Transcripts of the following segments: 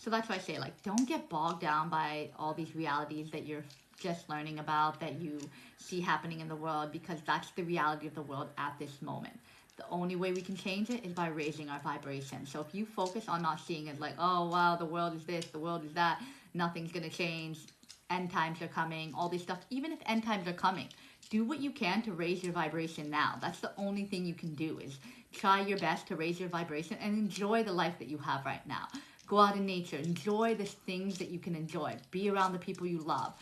So that's why I say, like, don't get bogged down by all these realities that you're just learning about, that you see happening in the world, because that's the reality of the world at this moment. The only way we can change it is by raising our vibration. So if you focus on not seeing it like, oh wow, the world is this, the world is that, nothing's gonna change, end times are coming, all this stuff. Even if end times are coming, do what you can to raise your vibration now. That's the only thing you can do, is try your best to raise your vibration and enjoy the life that you have right now. Go out in nature, enjoy the things that you can enjoy, be around the people you love.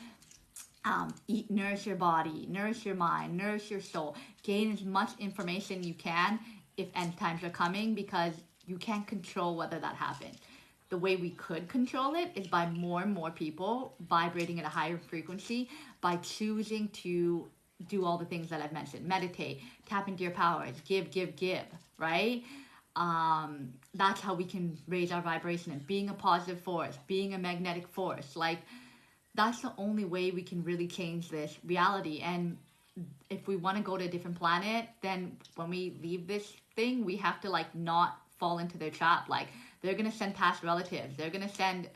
Eat, nourish your body, nourish your mind, nourish your soul. Gain as much information you can if end times are coming, because you can't control whether that happens. The way we could control it is by more and more people vibrating at a higher frequency, by choosing to do all the things that I've mentioned. Meditate, tap into your powers, give, right? That's how we can raise our vibration, and being a positive force, being a magnetic force. Like, that's the only way we can really change this reality. And if we want to go to a different planet, then when we leave this thing, we have to like not fall into their trap. Like, they're gonna send past relatives, they're gonna send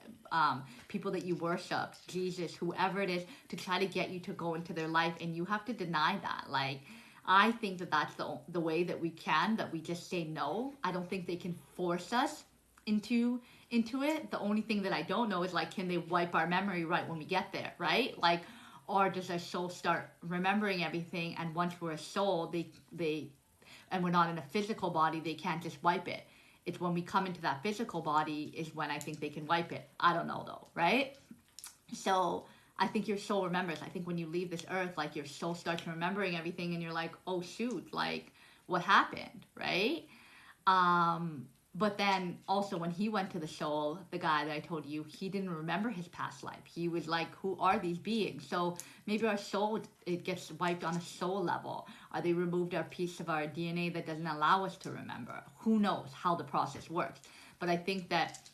people that you worship, Jesus, whoever it is, to try to get you to go into their life, and you have to deny that. Like, I think that that's the way that we can, that we just say no. I don't think they can force us into it. The only thing that I don't know is, like, can they wipe our memory right when we get there, right? Like, or does our soul start remembering everything, and once we're a soul, they and we're not in a physical body, they can't just wipe it. It's when we come into that physical body is when I think they can wipe it. I don't know though, right? So I think your soul remembers. I think when you leave this earth, like, your soul starts remembering everything, and you're like, oh shoot, like, what happened, right? But then also, when he went to the soul, the guy that I told you, he didn't remember his past life. He was like, who are these beings? So maybe our soul, it gets wiped on a soul level. Or they removed our piece of our DNA that doesn't allow us to remember. Who knows how the process works? But I think that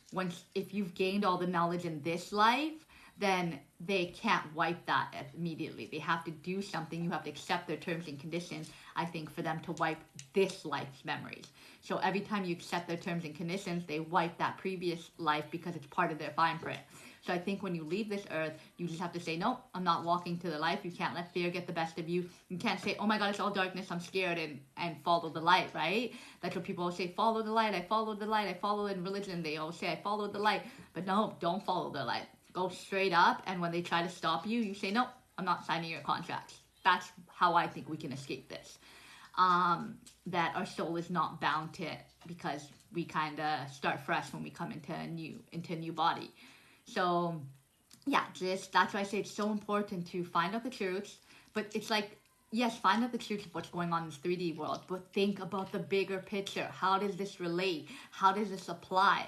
if you've gained all the knowledge in this life, then they can't wipe that immediately. They have to do something. You have to accept their terms and conditions, I think, for them to wipe this life's memories. So every time you accept their terms and conditions, they wipe that previous life, because it's part of their fine print. So I think when you leave this earth, you just have to say, nope, I'm not walking to the life. You can't let fear get the best of you. You can't say, oh my God, it's all darkness, I'm scared, and follow the light, right? That's what people always say, follow the light, I follow the light, I follow in religion. They always say, I follow the light. But no, don't follow the light. Go straight up, and when they try to stop you, you say, nope, I'm not signing your contract. That's how I think we can escape this. That our soul is not bound to it, because we kind of start fresh when we come into a new body. So yeah, that's why I say it's so important to find out the truth. But it's like, yes, find out the truth of what's going on in this 3D world, but think about the bigger picture. How does this relate? How does this apply?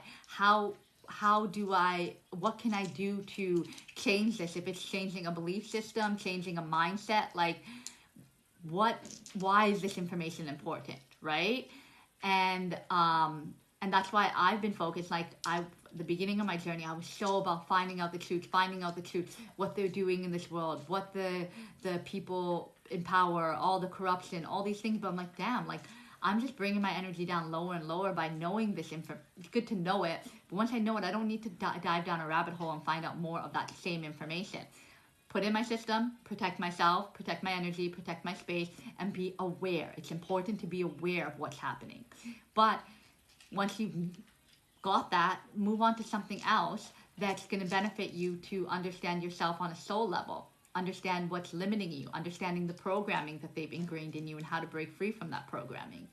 What can I do to change this? If it's changing a belief system, changing a mindset, like, why is this information important, right? And that's why I've been focused. Like, the beginning of my journey, I was so about finding out the truth, what they're doing in this world, what the people in power, all the corruption, all these things. But I'm like, damn, like, I'm just bringing my energy down lower and lower by knowing this info. It's good to know it, but once I know it, I don't need to dive down a rabbit hole and find out more of that same information. Put in my system, protect myself, protect my energy, protect my space, and be aware. It's important to be aware of what's happening. But once you've got that, move on to something else that's going to benefit you to understand yourself on a soul level. Understand what's limiting you, understanding the programming that they've ingrained in you, and how to break free from that programming.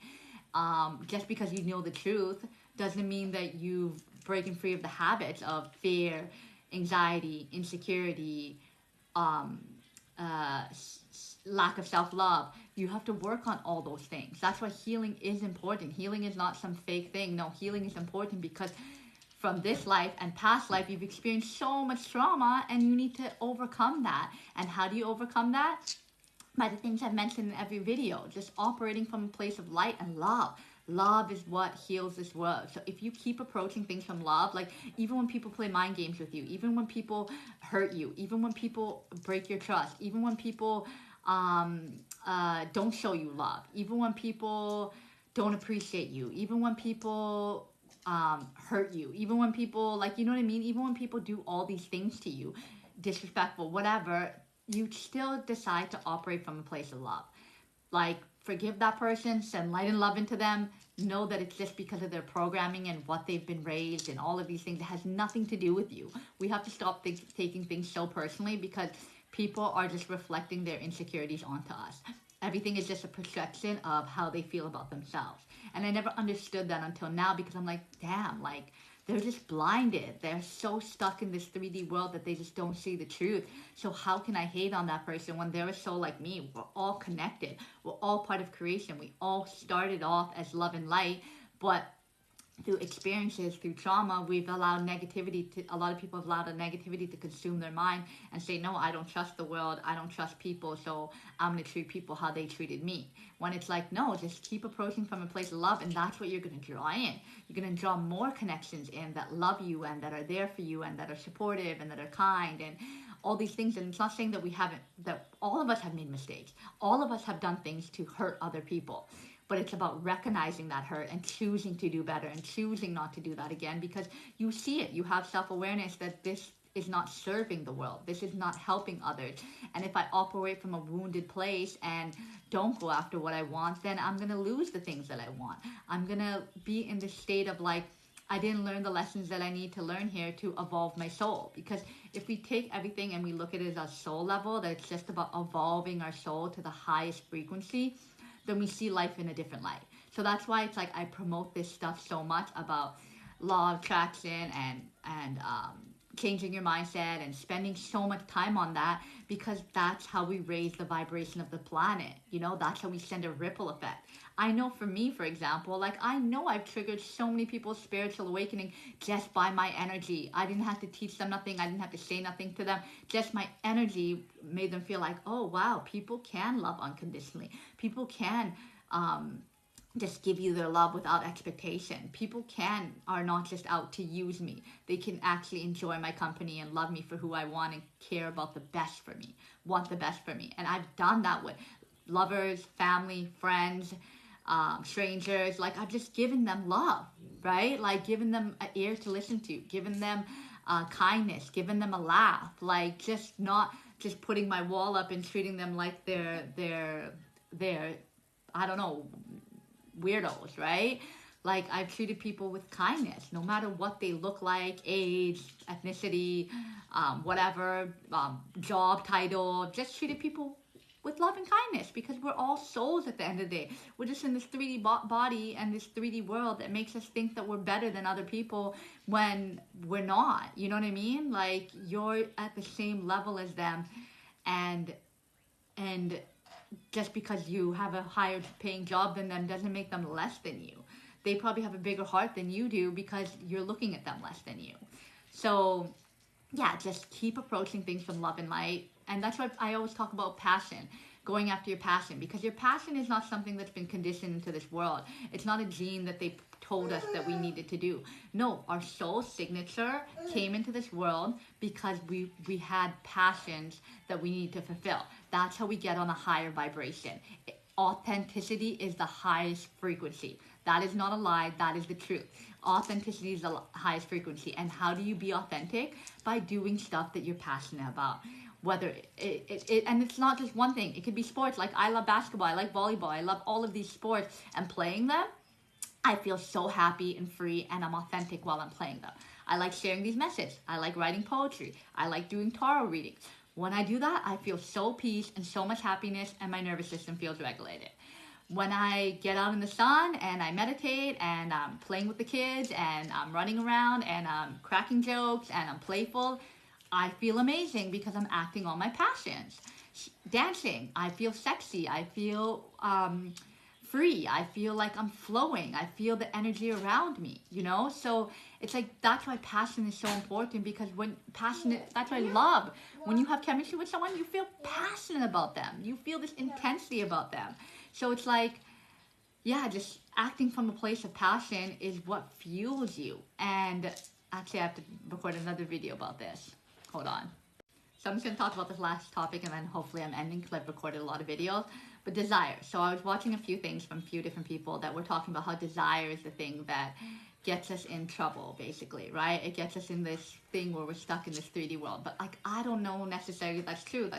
Just because you know the truth doesn't mean that you've breaking free of the habits of fear, anxiety, insecurity, lack of self-love. You have to work on all those things. That's why healing is important. Healing is not some fake thing. No, healing is important because from this life and past life, you've experienced so much trauma, and you need to overcome that. And how do you overcome that? By the things I've mentioned in every video, just operating from a place of light and love. Love is what heals this world. So if you keep approaching things from love, like, even when people play mind games with you, even when people hurt you, even when people break your trust, even when people don't show you love, even when people don't appreciate you, even when people hurt you, even when people, like, you know what I mean, even when people do all these things to you, disrespectful, whatever, you still decide to operate from a place of love. Like, forgive that person, send light and love into them, know that it's just because of their programming and what they've been raised and all of these things. It has nothing to do with you. We have to stop taking things so personally, because people are just reflecting their insecurities onto us. Everything is just a perception of how they feel about themselves. And I never understood that until now, because I'm like, damn, like, they're just blinded. They're so stuck in this 3D world that they just don't see the truth. So how can I hate on that person when they're a soul like me? We're all connected. We're all part of creation. We all started off as love and light, but through experiences, through trauma, we've allowed negativity to, a lot of people have allowed a negativity to consume their mind and say, no, I don't trust the world, I don't trust people, so I'm going to treat people how they treated me. When it's like, no, just keep approaching from a place of love, and that's what you're going to draw in. You're going to draw more connections in that love you and that are there for you and that are supportive and that are kind and all these things. And it's not saying that we haven't, that all of us have made mistakes. All of us have done things to hurt other people. But it's about recognizing that hurt and choosing to do better and choosing not to do that again, because you see it. You have self-awareness that this is not serving the world. This is not helping others. And if I operate from a wounded place and don't go after what I want, then I'm going to lose the things that I want. I'm going to be in this state of like, I didn't learn the lessons that I need to learn here to evolve my soul. Because if we take everything and we look at it as a soul level, that it's just about evolving our soul to the highest frequency, then we see life in a different light. So that's why it's like I promote this stuff so much about law of attraction and changing your mindset and spending so much time on that, because that's how we raise the vibration of the planet. You know, that's how we send a ripple effect. I know for me, for example, like I know I've triggered so many people's spiritual awakening just by my energy. I didn't have to teach them nothing. I didn't have to say nothing to them. Just my energy made them feel like, oh, wow, people can love unconditionally. People can just give you their love without expectation. People are not just out to use me. They can actually enjoy my company and love me for who I want and care about the best for me, want the best for me. And I've done that with lovers, family, friends, strangers. Like I've just given them love, right? Like given them an ear to listen to, given them kindness, given them a laugh, like just not just putting my wall up and treating them like they're I don't know, weirdos, right? Like I've treated people with kindness, no matter what they look like, age, ethnicity, whatever, job title, just treated people with love and kindness, because we're all souls at the end of the day. We're just in this 3D body and this 3D world that makes us think that we're better than other people when we're not. You know what I mean? Like you're at the same level as them, and just because you have a higher paying job than them doesn't make them less than you. They probably have a bigger heart than you do because you're looking at them less than you. So yeah, just keep approaching things from love and light. And that's why I always talk about passion, going after your passion, because your passion is not something that's been conditioned into this world. It's not a gene that they told us that we needed to do. No, our soul signature came into this world because we had passions that we need to fulfill. That's how we get on a higher vibration. Authenticity is the highest frequency. That is not a lie, that is the truth. Authenticity is the highest frequency. And how do you be authentic? By doing stuff that you're passionate about. Whether and it's not just one thing. It could be sports. Like I love basketball, I like volleyball, I love all of these sports, and playing them, I feel so happy and free, and I'm authentic while I'm playing them. I like sharing these messages. I like writing poetry. I like doing tarot readings. When I do that, I feel so peace and so much happiness, and my nervous system feels regulated. When I get out in the sun and I meditate and I'm playing with the kids and I'm running around and I'm cracking jokes and I'm playful, I feel amazing because I'm acting on my passions. Dancing, I feel sexy. I feel free. I feel like I'm flowing. I feel the energy around me, you know? So it's like, that's why passion is so important, because when passionate, that's why love, when you have chemistry with someone, you feel passionate about them. You feel this intensity about them. So it's like, yeah, just acting from a place of passion is what fuels you. And actually I have to record another video about this. Hold on. So I'm just going to talk about this last topic, and then hopefully I'm ending because I've recorded a lot of videos. But desire. So I was watching a few things from a few different people that were talking about how desire is the thing that gets us in trouble, basically, right? It gets us in this thing where we're stuck in this 3D world. But like, I don't know necessarily that's true.